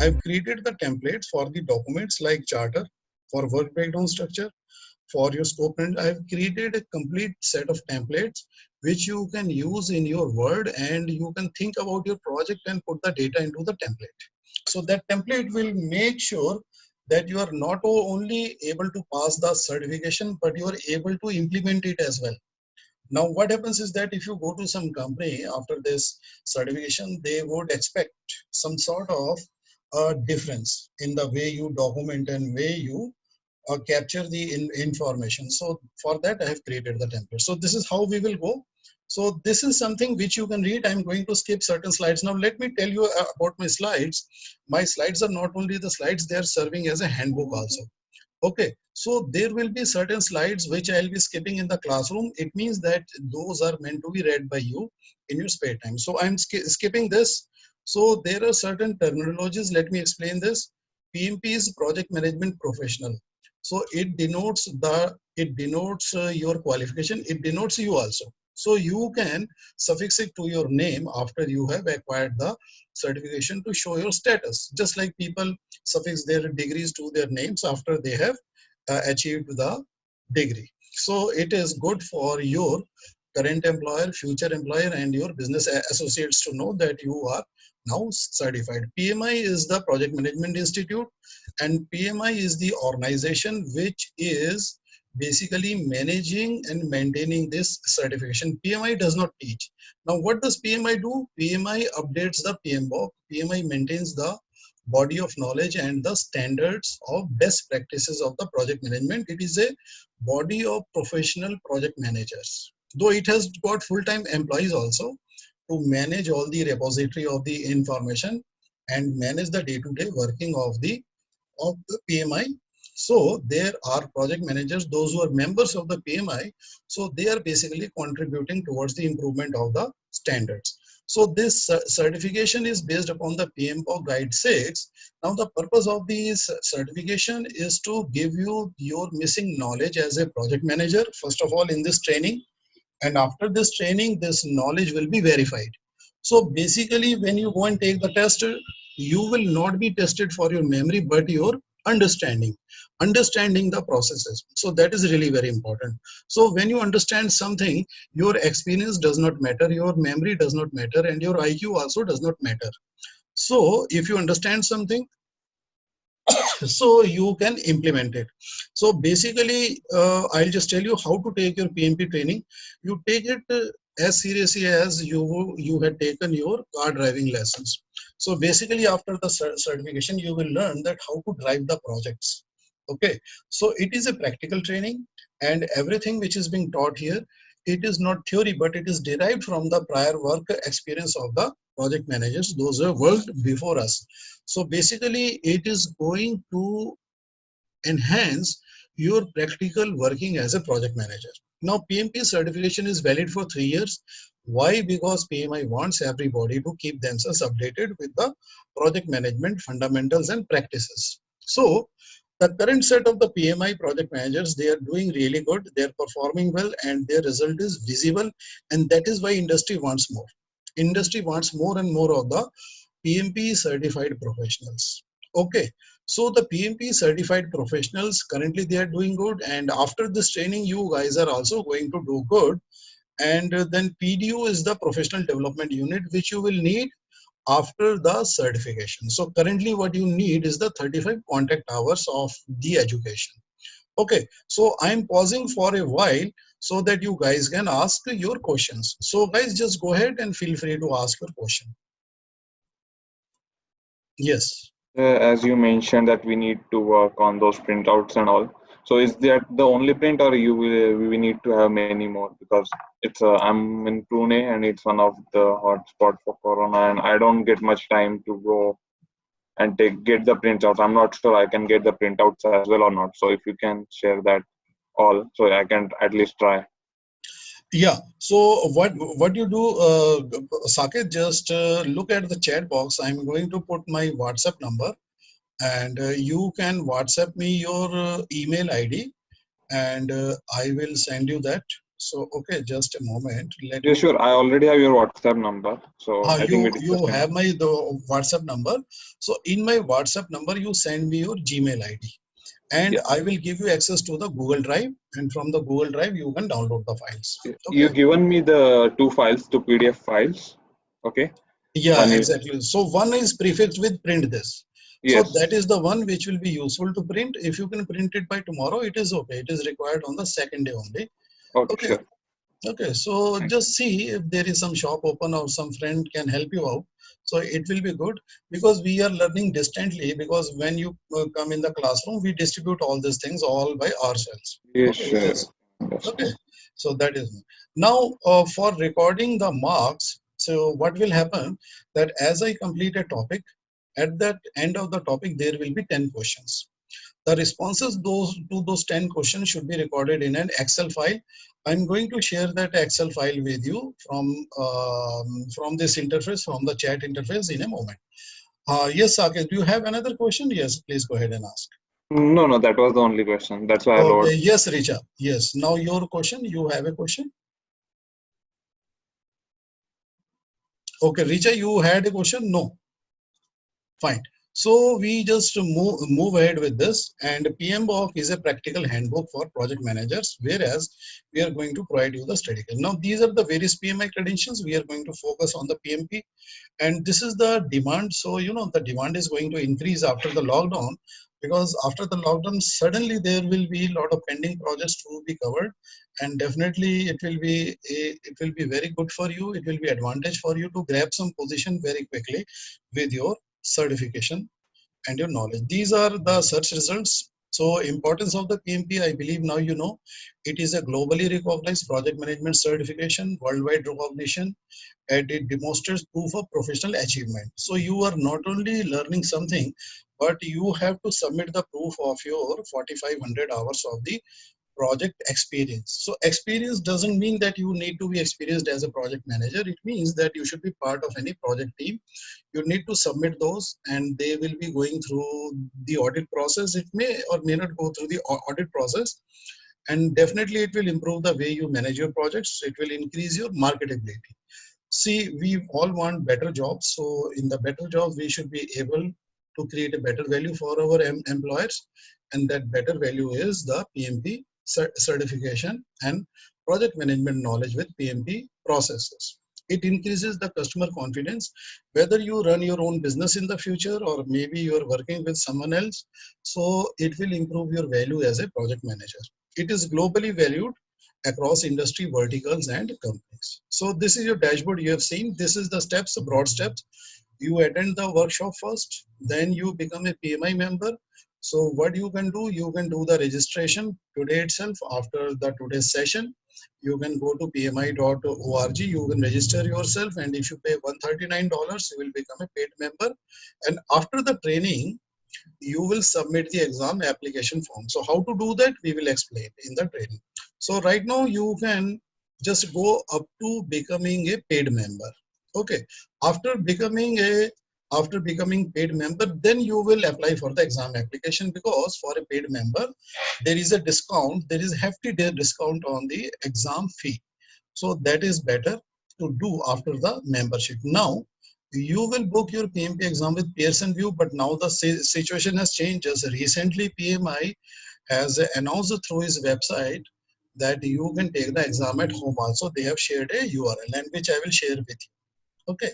I've created the templates for the documents like charter, for work breakdown structure, for your scope, and I've created a complete set of templates which you can use in your Word, and you can think about your project and put the data into the template. So that template will make sure that you are not only able to pass the certification, but you are able to implement it as well. Now, what happens is that if you go to some company after this certification, they would expect some sort of difference in the way you document and way you capture the information. So for that, I have created the template. So this is how we will go. So this is something which you can read. I'm going to skip certain slides. Now let me tell you about my slides. My slides are not only the slides, they are serving as a handbook also. Okay, so there will be certain slides which I'll be skipping in the classroom. It means that those are meant to be read by you in your spare time. So I'm skipping this. So there are certain terminologies. Let me explain this. PMP is project management professional. So it denotes your qualification. It denotes you also. So you can suffix it to your name after you have acquired the certification to show your status. Just like people suffix their degrees to their names after they have achieved the degree. So it is good for your current employer, future employer, and your business associates to know that you are now certified. PMI is the Project Management Institute, and PMI is the organization which is basically managing and maintaining this certification. PMI does not teach. Now, what does PMI do? PMI updates the PMBOK. PMI maintains the body of knowledge and the standards of best practices of the project management. It is a body of professional project managers. Though it has got full-time employees also to manage all the repository of the information and manage the day-to-day working of the PMI. So there are project managers, those who are members of the PMI. So they are basically contributing towards the improvement of the standards. So this certification is based upon the PMBOK Guide 6. Now the purpose of this certification is to give you your missing knowledge as a project manager, first of all in this training. And after this training, this knowledge will be verified. So basically, when you go and take the test, you will not be tested for your memory, but your understanding the processes. So that is really very important. So when you understand something, your experience does not matter, your memory does not matter, and your IQ also does not matter. So if you understand something, so you can implement it. So basically, I'll just tell you how to take your PMP training. You take it as seriously as you had taken your car driving lessons. So basically, after the certification, you will learn that how to drive the projects. Okay, so it is a practical training, and everything which is being taught here, it is not theory, but it is derived from the prior work experience of the project managers, those who have worked before us. So basically, it is going to enhance your practical working as a project manager. Now, PMP certification is valid for 3 years. Why? Because PMI wants everybody to keep themselves updated with the project management fundamentals and practices. So, the current set of the PMI project managers, they are doing really good. They are performing well, and their result is visible. And that is why industry wants more. Industry wants more and more of the PMP certified professionals. Okay, so the PMP certified professionals currently they are doing good, and after this training, you guys are also going to do good. And then PDU is the professional development unit which you will need after the certification. So currently, what you need is the 35 contact hours of the education. Okay, so I'm pausing for a while so that you guys can ask your questions. So guys, just go ahead and feel free to ask your question. Yes. As you mentioned that we need to work on those printouts and all. So is that the only print, or we need to have many more? Because I'm in Pune and it's one of the hotspot for Corona, and I don't get much time to go and get the printouts. I'm not sure I can get the printouts as well or not. So if you can share that all, so I can at least try. Yeah. So what you do, Saket, just look at the chat box. I'm going to put my WhatsApp number, and you can WhatsApp me your email ID, and I will send you that. So, okay, just a moment. Let Yeah, me. sure. I already have your WhatsApp number, so I think we You discussed enough. have my the WhatsApp number. So in my WhatsApp number, you send me your Gmail ID, and Yeah. I will give you access to the Google Drive. And from the Google Drive, you can download the files. You Okay. given me the two files, two PDF files. Okay. Yeah, One is exactly. So one is prefixed with print this. So yes. that is the one which will be useful to print. If you can print it by tomorrow, it is okay. It is required on the second day only. Okay, Okay. sure. Okay, so Thank just see if there is some shop open or some friend can help you out. So it will be good because we are learning distantly because when you come in the classroom, we distribute all these things all by ourselves. you. Yes, Okay, it sure. is okay. Understand. So that is now for recording the marks. So what will happen that as I complete a topic, at that end of the topic, there will be 10 questions. The responses to those 10 questions should be recorded in an Excel file. I'm going to share that Excel file with you from this interface, from the chat interface in a moment. Yes, Saket, do you have another question? Yes, please go ahead and ask. No, no, that was the only question. That's why I Okay, lowered. yes, Richa. Yes, now your question. You have a question? Okay, Richa, you had a question? No. Fine. So we just move ahead with this, and PMBOK is a practical handbook for project managers, whereas we are going to provide you the study guide. Now these are the various PMI credentials. We are going to focus on the PMP, and this is the demand. So you know the demand is going to increase after the lockdown, because after the lockdown suddenly there will be a lot of pending projects to be covered, and definitely it will be very good for you. It will be advantage for you to grab some position very quickly with your certification and your knowledge. These are the search results. So importance of the PMP, I believe now you know, it is a globally recognized project management certification, worldwide recognition, and it demonstrates proof of professional achievement. So you are not only learning something, but you have to submit the proof of your 4,500 hours of the project experience. So experience doesn't mean that you need to be experienced as a project manager. It means that you should be part of any project team. You need to submit those, and they will be going through the audit process. It may or may not go through the audit process, and definitely it will improve the way you manage your projects. It will increase your marketability. See, we all want better jobs. So in the better jobs, we should be able to create a better value for our employers. And that better value is the PMP certification and project management knowledge with PMP processes. It increases the customer confidence, whether you run your own business in the future or maybe you're working with someone else. So it will improve your value as a project manager. It is globally valued across industry verticals and companies. So this is your dashboard you have seen. This is the steps, the broad steps. You attend the workshop first, then you become a PMI member. So what you can do the registration today itself after the today's session. You can go to pmi.org, you can register yourself, and if you pay $139, you will become a paid member. And after the training, you will submit the exam application form. So how to do that, we will explain in the training. So right now you can just go up to becoming a paid member. Okay. After becoming a paid member, then you will apply for the exam application, because for a paid member, there is a discount, there is a hefty discount on the exam fee. So that is better to do after the membership. Now, you will book your PMP exam with Pearson VUE, but now the situation has changed. Just recently, PMI has announced through his website that you can take the exam at home also. They have shared a URL, and which I will share with you. Okay.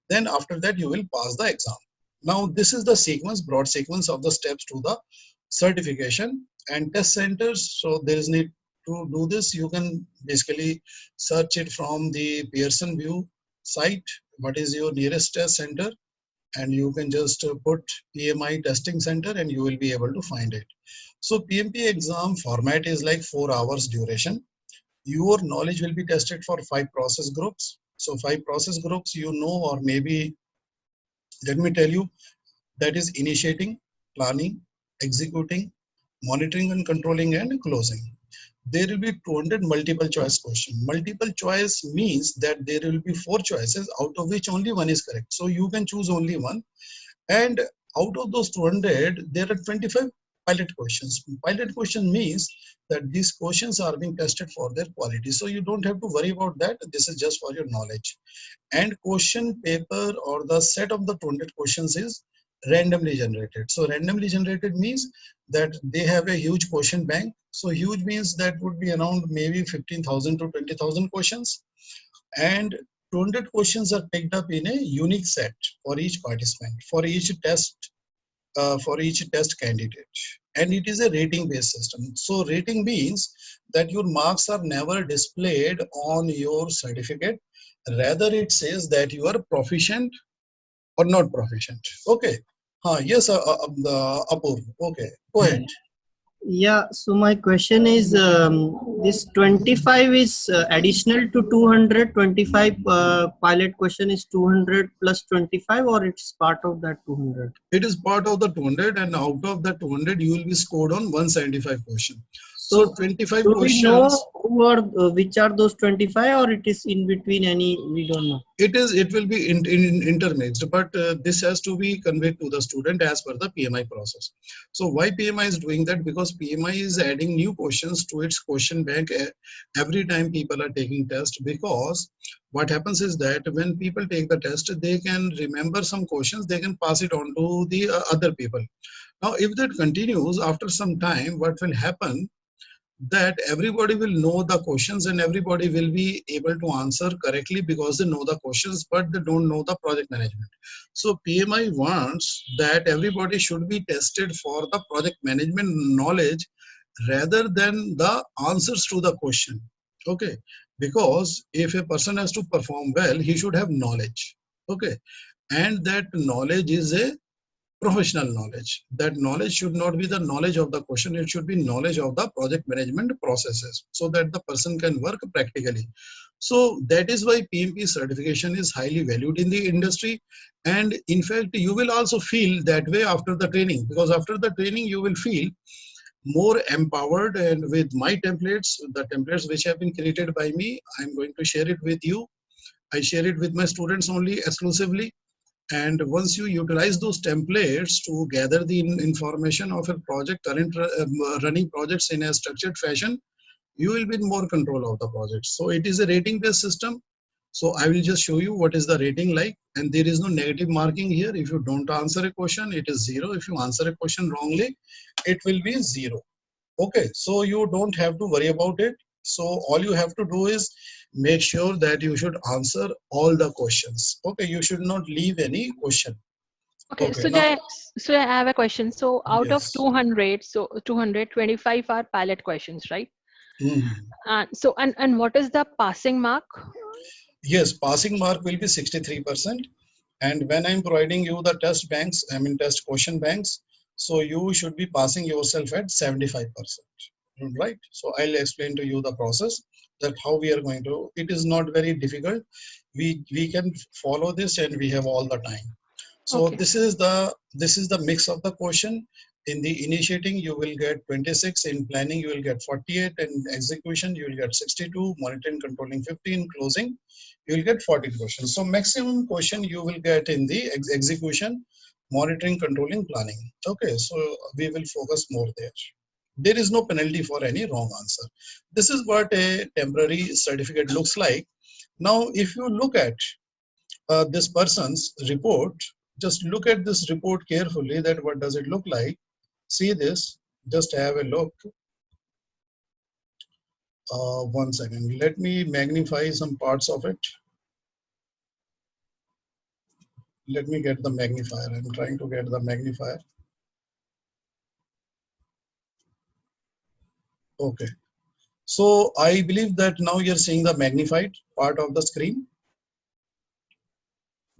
Then after that, you will pass the exam. Now, this is the sequence, broad sequence of the steps to the certification and test centers. So there is need to do this. You can basically search it from the Pearson VUE site. What is your nearest test center? And you can just put PMI testing center and you will be able to find it. So PMP exam format is like 4 hours duration. Your knowledge will be tested for 5 process groups. So 5 process groups, you know, or maybe let me tell you, that is initiating, planning, executing, monitoring and controlling, and closing. There will be 200 multiple choice question. Multiple choice means that there will be 4 choices, out of which only one is correct. So you can choose only one. And out of those 200, there are 25 pilot questions. Pilot question means that these questions are being tested for their quality. So you don't have to worry about that. This is just for your knowledge. And question paper or the set of the 200 questions is randomly generated. So randomly generated means that they have a huge question bank. So huge means that would be around maybe 15,000 to 20,000 questions. And 200 questions are picked up in a unique set for each participant, for each test candidate. And it is a rating based system. So rating means that your marks are never displayed on your certificate. Rather, it says that you are proficient or not proficient. Okay. Yes, Apur. Okay, go ahead. Yeah, so my question is, this 25 is additional to 225. Pilot question is 200 plus 25, or it's part of that 200? It is part of the 200, and out of the 200 you will be scored on 175 question. So 25 do questions. we know who are, which are those 25, or it is in between any, we don't know? It will be intermixed, but this has to be conveyed to the student as per the PMI process. So why PMI is doing that? Because PMI is adding new questions to its question bank every time people are taking test. Because what happens is that when people take the test, they can remember some questions, they can pass it on to the other people. Now, if that continues after some time, what will happen? That everybody will know the questions and everybody will be able to answer correctly because they know the questions, but they don't know the project management. So PMI wants that everybody should be tested for the project management knowledge rather than the answers to the question. Okay, because if a person has to perform well, he should have knowledge. Okay, and that knowledge is a professional knowledge. That knowledge should not be the knowledge of the question, it should be knowledge of the project management processes, so that the person can work practically. So that is why PMP certification is highly valued in the industry. And in fact, you will also feel that way after the training, because after the training you will feel more empowered. And with my templates, the templates which have been created by me, I'm going to share it with you. I share it with my students only exclusively. And once you utilize those templates to gather the information of a project, current running projects in a structured fashion, you will be in more control of the project. So it is a rating based system. So I will just show you what is the rating like. And there is no negative marking here. If you don't answer a question, it is 0. If you answer a question wrongly, it will be 0. Okay, so you don't have to worry about it. So all you have to do is make sure that you should answer all the questions. Okay, you should not leave any question. Okay, Okay, so now, I have a question. So out of yes. 200, so 225 are pilot questions, right? Mhm. And what is the passing mark? Yes, passing mark will be 63%. And when I'm providing you the test banks, I mean test question banks, so you should be passing yourself at 75%. Right? So I'll explain to you the process, that how we are going to. It is not very difficult. We can follow this, and we have all the time. So Okay. this is the mix of the question. In the initiating you will get 26, in planning you will get 48, and execution you will get 62, monitoring controlling 15, closing you will get 14 questions. So maximum question you will get in the execution, monitoring, controlling, planning. Okay, so we will focus more there. There is no penalty for any wrong answer. This is what a temporary certificate looks like. Now, if you look at this person's report, just look at this report carefully, that what does it look like. See this, just have a look. One second, let me magnify some parts of it. Let me get the magnifier. I'm trying to get the magnifier. Okay. So I believe that now you're seeing the magnified part of the screen.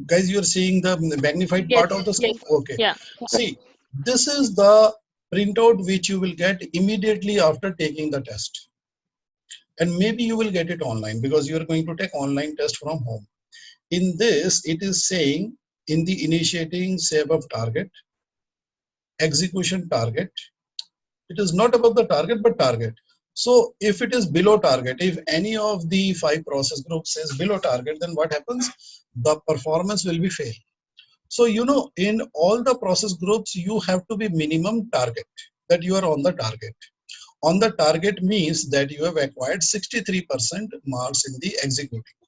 Guys, you're seeing the magnified part of the screen? Okay. Yeah. See, this is the printout which you will get immediately after taking the test. And maybe you will get it online, because you are going to take online test from home. In this, it is saying in the initiating save of target, execution target. It is not about the target, but target. So if it is below target, if any of the 5 process groups is below target, then what happens? The performance will be fail. So, you know, in all the process groups, you have to be minimum target. that you are on the target. On the target means that you have acquired 63% marks in the executing.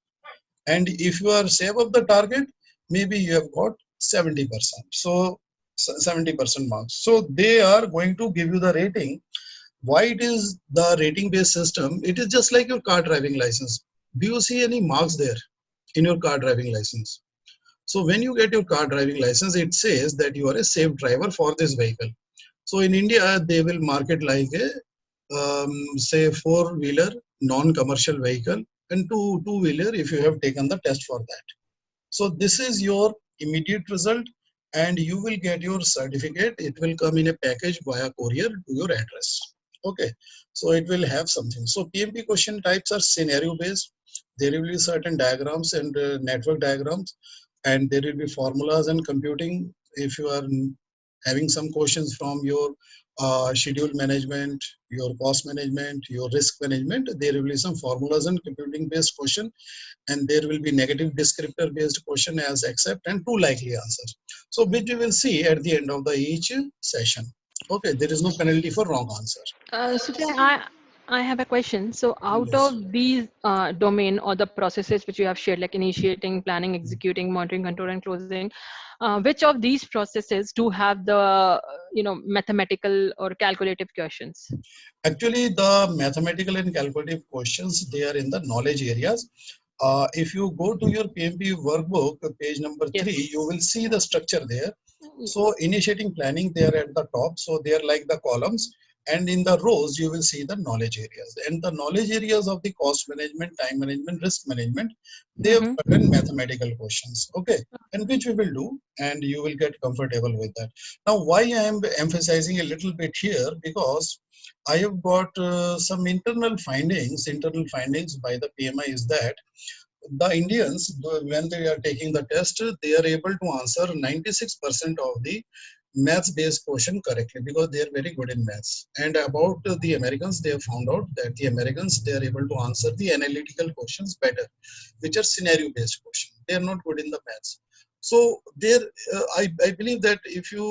And if you are say above the target, maybe you have got 70%. So 70% marks. So they are going to give you the rating. Why it is the rating based system? It is just like your car driving license. Do you see any marks there in your car driving license? So when you get your car driving license, it says that you are a safe driver for this vehicle. So in India, they will mark it like a say four-wheeler non-commercial vehicle and two-wheeler if you have taken the test for that. So this is your immediate result and you will get your certificate. It will come in a package via courier to your address. Okay, so it will have something. So PMP question types are scenario based. There will be certain diagrams and network diagrams, and there will be formulas and computing. If you are having some questions from your schedule management, your cost management, your risk management, there will be some formulas and computing based question, and there will be negative descriptor based question as accept and two likely answers. So which we will see at the end of the each session. Okay, there is no penalty for wrong answer. Sujay, I have a question. So out Yes. of these domain or the processes which you have shared, like initiating, planning, executing, monitoring, control, and closing, which of these processes do have the mathematical or calculative questions? Actually, the mathematical and calculative questions, they are in the knowledge areas. If you go to your PMP workbook, page number 3, Yes. you will see the structure there. So initiating planning, they are at the top. So they are like the columns. And in the rows, you will see the knowledge areas. And the knowledge areas of the cost management, time management, risk management, they have Mm-hmm. certain mathematical questions. Okay. And which we will do. And you will get comfortable with that. Now, why I am emphasizing a little bit here? Because I have got some internal findings by the PMI is that the Indians, when they are taking the test, they are able to answer 96% of the maths-based question correctly because they are very good in maths. And about the Americans, they have found out that the Americans, they are able to answer the analytical questions better, which are scenario-based questions. They are not good in the maths. So there, I believe that if you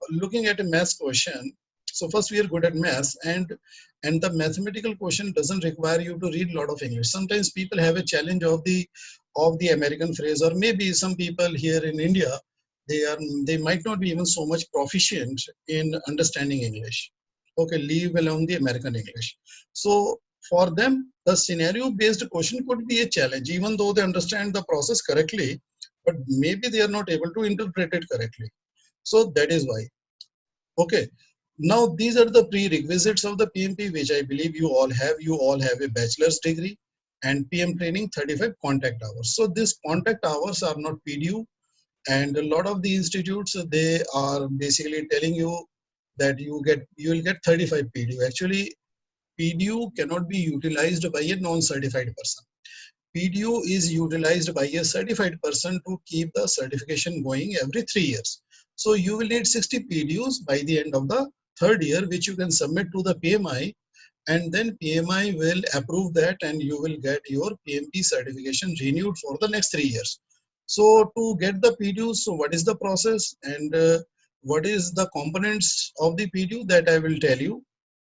looking at a maths question, so first we are good at maths, and the mathematical question doesn't require you to read a lot of English. Sometimes people have a challenge of the American phrase, or maybe some people here in India, they might not be even so much proficient in understanding English. Okay, leave alone the American English. So for them, the scenario-based question could be a challenge, even though they understand the process correctly, but maybe they are not able to interpret it correctly. So that is why. Okay. Now, these are the prerequisites of the PMP, which I believe you all have. You all have a bachelor's degree and PM training 35 contact hours. So these contact hours are not PDU, and a lot of the institutes, they are basically telling you that you will get 35 PDU. Actually, PDU cannot be utilized by a non-certified person. PDU is utilized by a certified person to keep the certification going every 3 years. So you will need 60 PDUs by the end of the third year, which you can submit to the PMI, and then PMI will approve that and you will get your PMP certification renewed for the next 3 years. So to get the PDUs, so what is the process and what is the components of the PDU, that I will tell you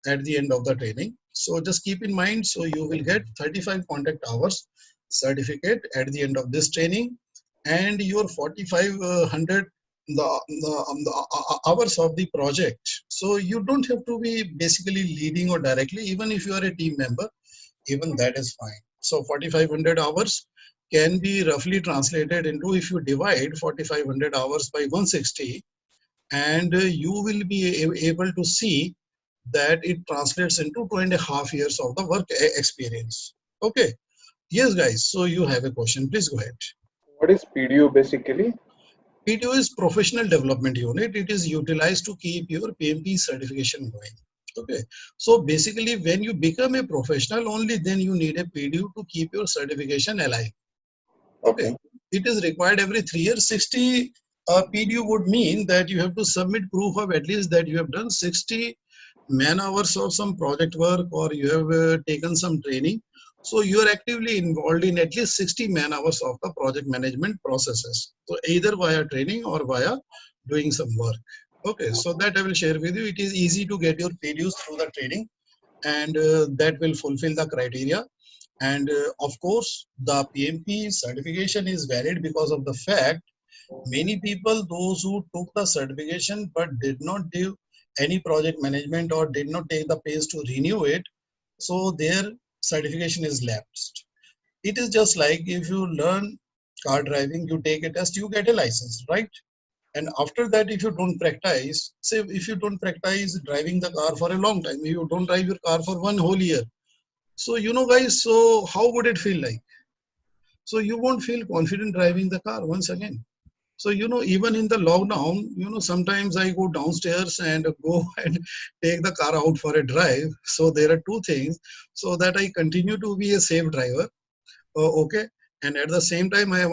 at the end of the training. So just keep in mind, so you will get 35 contact hours certificate at the end of this training, and your 4500 the hours of the project. So you don't have to be basically leading or directly, even if you are a team member, even that is fine. So 4500 hours can be roughly translated into, if you divide 4500 hours by 160, and you will be able to see that it translates into 2.5 years of the work experience. Okay. Yes, guys. So you have a question. Please go ahead. What is PDU basically? PDU is Professional Development Unit. It is utilized to keep your PMP certification going. Okay. So basically, when you become a professional, only then you need a PDU to keep your certification alive. Okay. It is required every 3 years. 60 PDU would mean that you have to submit proof of at least that you have done 60 man hours of some project work, or you have taken some training. So you are actively involved in at least 60 man hours of the project management processes. So either via training or via doing some work. Okay, so that I will share with you. It is easy to get your PDUs through the training, and that will fulfill the criteria. And of course, the PMP certification is valid because of the fact many people, those who took the certification but did not do any project management or did not take the pace to renew it, so their certification is lapsed. It is just like if you learn car driving, you take a test, you get a license, right? And after that, if you don't practice, say if you don't practice driving the car for a long time, you don't drive your car for one whole year, so guys, so how would it feel like? So you won't feel confident driving the car once again. So even in the lockdown, sometimes I go downstairs and go and take the car out for a drive. So there are two things, so that I continue to be a safe driver. Okay, and at the same time I